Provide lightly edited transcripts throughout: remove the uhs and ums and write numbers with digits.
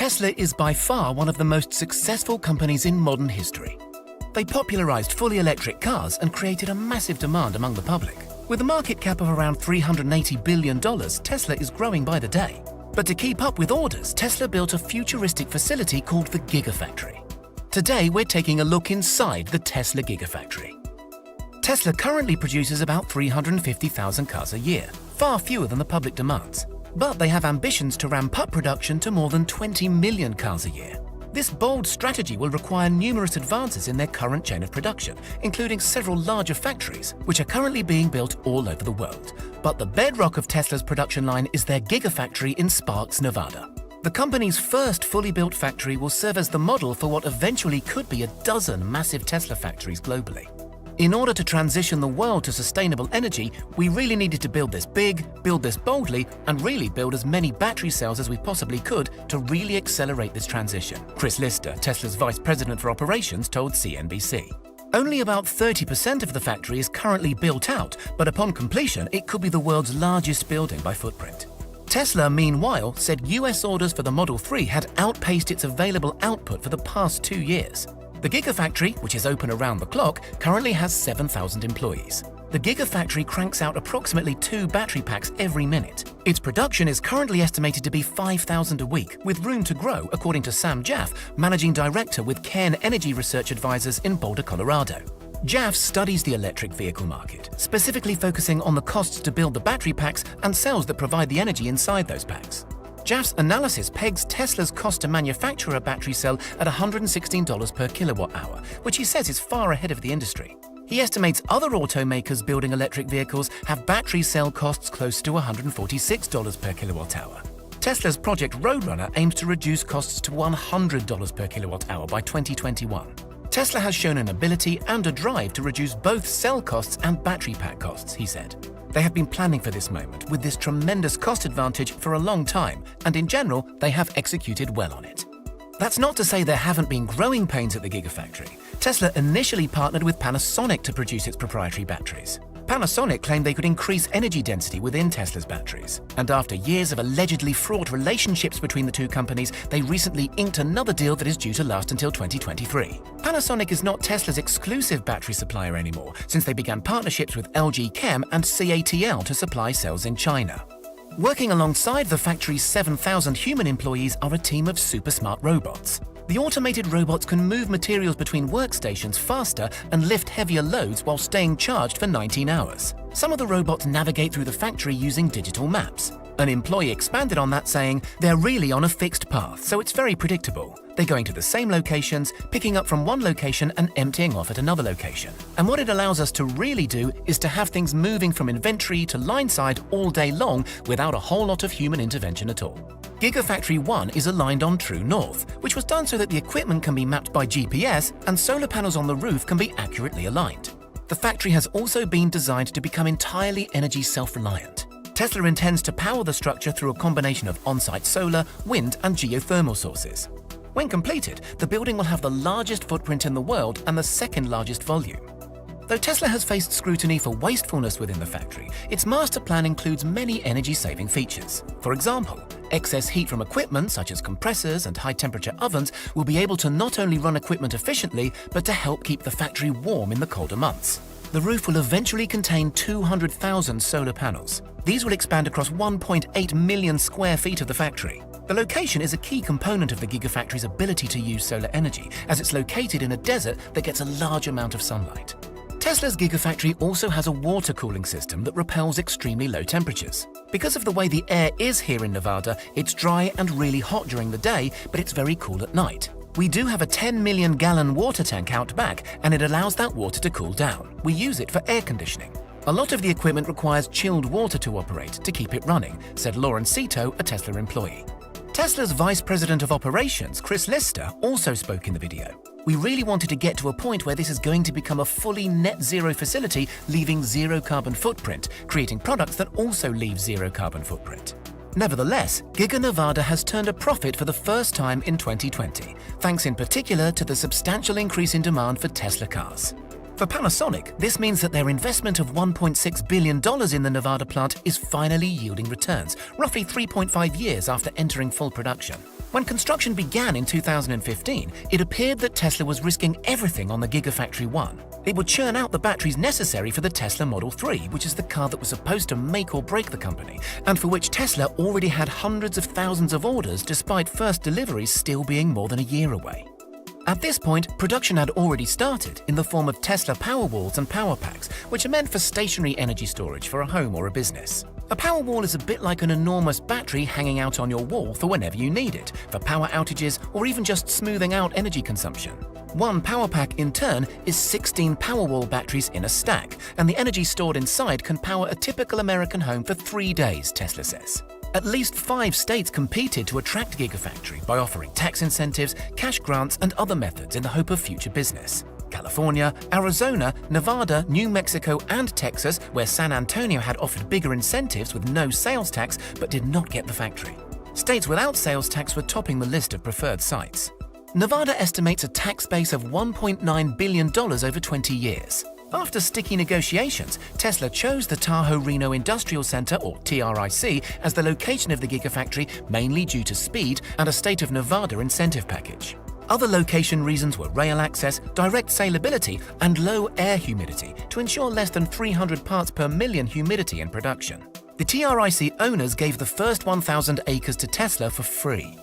Tesla is by far one of the most successful companies in modern history. They popularized fully electric cars and created a massive demand among the public. With a market cap of around $380 billion, Tesla is growing by the day. But to keep up with orders, Tesla built a futuristic facility called the Gigafactory. Today, we're taking a look inside the Tesla Gigafactory. Tesla currently produces about 350,000 cars a year, far fewer than the public demands. But they have ambitions to ramp up production to more than 20 million cars a year. This bold strategy will require numerous advances in their current chain of production, including several larger factories, which are currently being built all over the world. But the bedrock of Tesla's production line is their Gigafactory in Sparks, Nevada. The company's first fully built factory will serve as the model for what eventually could be a dozen massive Tesla factories globally. In order to transition the world to sustainable energy, we really needed to build this big, build this boldly, and really build as many battery cells as we possibly could to really accelerate this transition, Chris Lister, Tesla's vice president for operations, told CNBC. Only about 30% of the factory is currently built out, but upon completion, it could be the world's largest building by footprint. Tesla, meanwhile, said US orders for the Model 3 had outpaced its available output for the past 2 years. The Gigafactory, which is open around the clock, currently has 7,000 employees. The Gigafactory cranks out approximately 2 battery packs every minute. Its production is currently estimated to be 5,000 a week, with room to grow, according to Sam Jaff, managing director with Cairn Energy Research Advisors in Boulder, Colorado. Jaff studies the electric vehicle market, specifically focusing on the costs to build the battery packs and cells that provide the energy inside those packs. Jaff's analysis pegs Tesla's cost to manufacture a battery cell at $116 per kilowatt-hour, which he says is far ahead of the industry. He estimates other automakers building electric vehicles have battery cell costs close to $146 per kilowatt-hour. Tesla's Project Roadrunner aims to reduce costs to $100 per kilowatt-hour by 2021. Tesla has shown an ability and a drive to reduce both cell costs and battery pack costs, he said. They have been planning for this moment with this tremendous cost advantage for a long time, and in general, they have executed well on it. That's not to say there haven't been growing pains at the Gigafactory. Tesla initially partnered with Panasonic to produce its proprietary batteries. Panasonic claimed they could increase energy density within Tesla's batteries. And after years of allegedly fraught relationships between the two companies, they recently inked another deal that is due to last until 2023. Panasonic is not Tesla's exclusive battery supplier anymore, since they began partnerships with LG Chem and CATL to supply cells in China. Working alongside the factory's 7,000 human employees are a team of super smart robots. The automated robots can move materials between workstations faster and lift heavier loads while staying charged for 19 hours. Some of the robots navigate through the factory using digital maps. An employee expanded on that, saying, "They're really on a fixed path, so it's very predictable. They're going to the same locations, picking up from one location and emptying off at another location. And what it allows us to really do is to have things moving from inventory to line side all day long without a whole lot of human intervention at all." Gigafactory 1 is aligned on true north, which was done so that the equipment can be mapped by GPS and solar panels on the roof can be accurately aligned. The factory has also been designed to become entirely energy self-reliant. Tesla intends to power the structure through a combination of on-site solar, wind, and geothermal sources. When completed, the building will have the largest footprint in the world and the second largest volume. Though Tesla has faced scrutiny for wastefulness within the factory, its master plan includes many energy-saving features. For example, excess heat from equipment such as compressors and high-temperature ovens will be able to not only run equipment efficiently, but to help keep the factory warm in the colder months. The roof will eventually contain 200,000 solar panels. These will expand across 1.8 million square feet of the factory. The location is a key component of the Gigafactory's ability to use solar energy, as it's located in a desert that gets a large amount of sunlight. Tesla's Gigafactory also has a water cooling system that repels extremely low temperatures. Because of the way the air is here in Nevada, it's dry and really hot during the day, but it's very cool at night. We do have a 10 million gallon water tank out back, and it allows that water to cool down. We use it for air conditioning. A lot of the equipment requires chilled water to operate to keep it running, said Lauren Cito, a Tesla employee. Tesla's vice president of operations, Chris Lister, also spoke in the video. "We really wanted to get to a point where this is going to become a fully net zero facility, leaving zero carbon footprint, creating products that also leave zero carbon footprint." Nevertheless, Giga Nevada has turned a profit for the first time in 2020, thanks in particular to the substantial increase in demand for Tesla cars. For Panasonic, this means that their investment of $1.6 billion in the Nevada plant is finally yielding returns, roughly 3.5 years after entering full production. When construction began in 2015, it appeared that Tesla was risking everything on the Gigafactory 1. It would churn out the batteries necessary for the Tesla Model 3, which is the car that was supposed to make or break the company, and for which Tesla already had hundreds of thousands of orders despite first deliveries still being more than a year away. At this point, production had already started in the form of Tesla Powerwalls and Power Packs, which are meant for stationary energy storage for a home or a business. A Powerwall is a bit like an enormous battery hanging out on your wall for whenever you need it, for power outages or even just smoothing out energy consumption. One Power Pack, in turn, is 16 Powerwall batteries in a stack, and the energy stored inside can power a typical American home for 3 days, Tesla says. At least 5 states competed to attract Gigafactory by offering tax incentives, cash grants, and other methods in the hope of future business. California, Arizona, Nevada, New Mexico, and Texas, where San Antonio had offered bigger incentives with no sales tax but did not get the factory. States without sales tax were topping the list of preferred sites. Nevada estimates a tax base of $1.9 billion over 20 years. After sticky negotiations, Tesla chose the Tahoe-Reno Industrial Center, or TRIC, as the location of the Gigafactory, mainly due to speed and a state of Nevada incentive package. Other location reasons were rail access, direct salability, and low air humidity to ensure less than 300 parts per million humidity in production. The TRIC owners gave the first 1,000 acres to Tesla for free.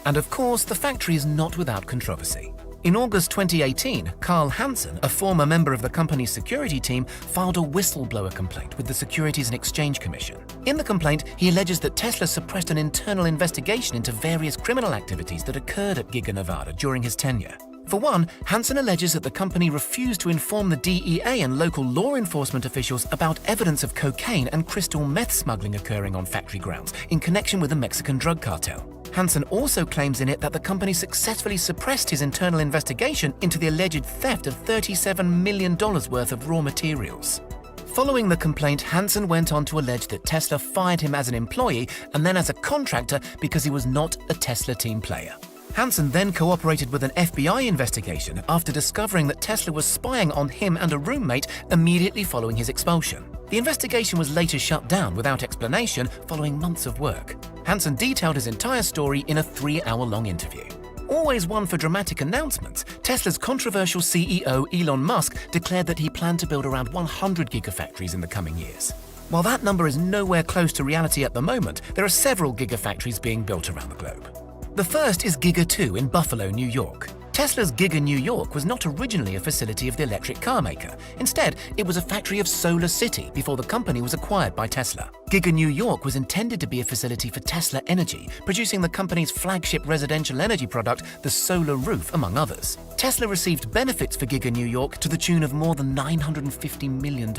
And of course, the factory is not without controversy. In August 2018, Carl Hansen, a former member of the company's security team, filed a whistleblower complaint with the Securities and Exchange Commission. In the complaint, he alleges that Tesla suppressed an internal investigation into various criminal activities that occurred at Giga Nevada during his tenure. For one, Hansen alleges that the company refused to inform the DEA and local law enforcement officials about evidence of cocaine and crystal meth smuggling occurring on factory grounds in connection with the Mexican drug cartel. Hansen also claims in it that the company successfully suppressed his internal investigation into the alleged theft of $37 million worth of raw materials. Following the complaint, Hansen went on to allege that Tesla fired him as an employee and then as a contractor because he was not a Tesla team player. Hansen then cooperated with an FBI investigation after discovering that Tesla was spying on him and a roommate immediately following his expulsion. The investigation was later shut down without explanation following months of work. Hansen detailed his entire story in a 3-hour-long interview. Always one for dramatic announcements, Tesla's controversial CEO Elon Musk declared that he planned to build around 100 gigafactories in the coming years. While that number is nowhere close to reality at the moment, there are several gigafactories being built around the globe. The first is Giga 2 in Buffalo, New York. Tesla's Giga New York was not originally a facility of the electric car maker. Instead, it was a factory of Solar City before the company was acquired by Tesla. Giga New York was intended to be a facility for Tesla Energy, producing the company's flagship residential energy product, the Solar Roof, among others. Tesla received benefits for Giga New York to the tune of more than $950 million.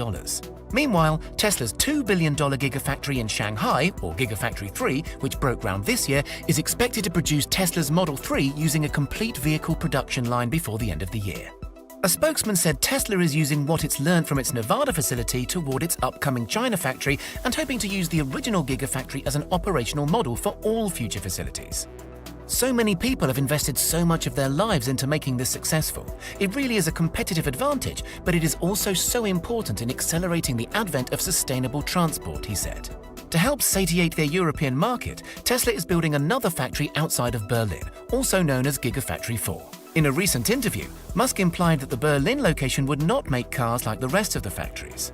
Meanwhile, Tesla's $2 billion Gigafactory in Shanghai, or Gigafactory 3, which broke ground this year, is expected to produce Tesla's Model 3 using a complete vehicle production line before the end of the year. A spokesman said Tesla is using what it's learned from its Nevada facility toward its upcoming China factory and hoping to use the original Gigafactory as an operational model for all future facilities. So many people have invested so much of their lives into making this successful. It really is a competitive advantage, but it is also so important in accelerating the advent of sustainable transport, he said. To help satiate their European market, Tesla is building another factory outside of Berlin, also known as Gigafactory 4. In a recent interview, Musk implied that the Berlin location would not make cars like the rest of the factories.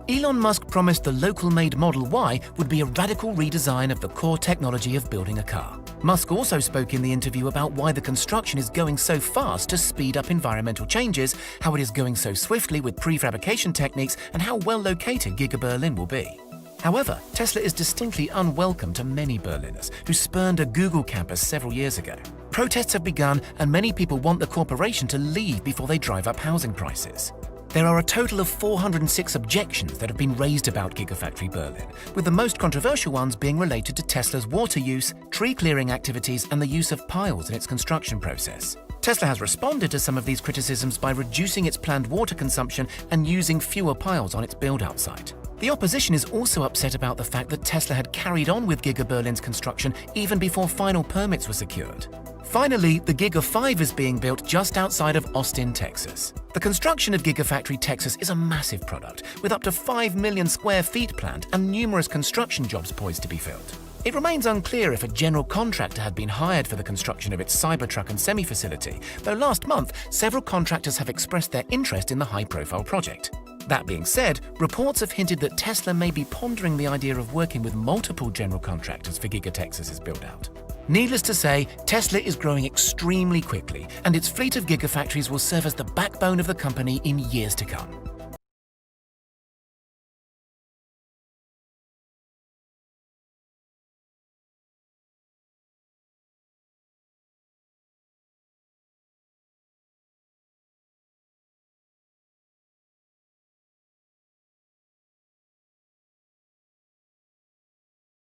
Elon Musk promised the local-made Model Y would be a radical redesign of the core technology of building a car. Musk also spoke in the interview about why the construction is going so fast to speed up environmental changes, how it is going so swiftly with prefabrication techniques, and how well located Giga Berlin will be. However, Tesla is distinctly unwelcome to many Berliners who spurned a Google campus several years ago. Protests have begun and many people want the corporation to leave before they drive up housing prices. There are a total of 406 objections that have been raised about Gigafactory Berlin, with the most controversial ones being related to Tesla's water use, tree clearing activities, and the use of piles in its construction process. Tesla has responded to some of these criticisms by reducing its planned water consumption and using fewer piles on its build-out site. The opposition is also upset about the fact that Tesla had carried on with Giga Berlin's construction even before final permits were secured. Finally, the Giga 5 is being built just outside of Austin, Texas. The construction of Gigafactory Texas is a massive product, with up to 5 million square feet planned and numerous construction jobs poised to be filled. It remains unclear if a general contractor had been hired for the construction of its Cybertruck and semi-facility, though last month, several contractors have expressed their interest in the high-profile project. That being said, reports have hinted that Tesla may be pondering the idea of working with multiple general contractors for Giga Texas's build-out. Needless to say, Tesla is growing extremely quickly, and its fleet of Gigafactories will serve as the backbone of the company in years to come.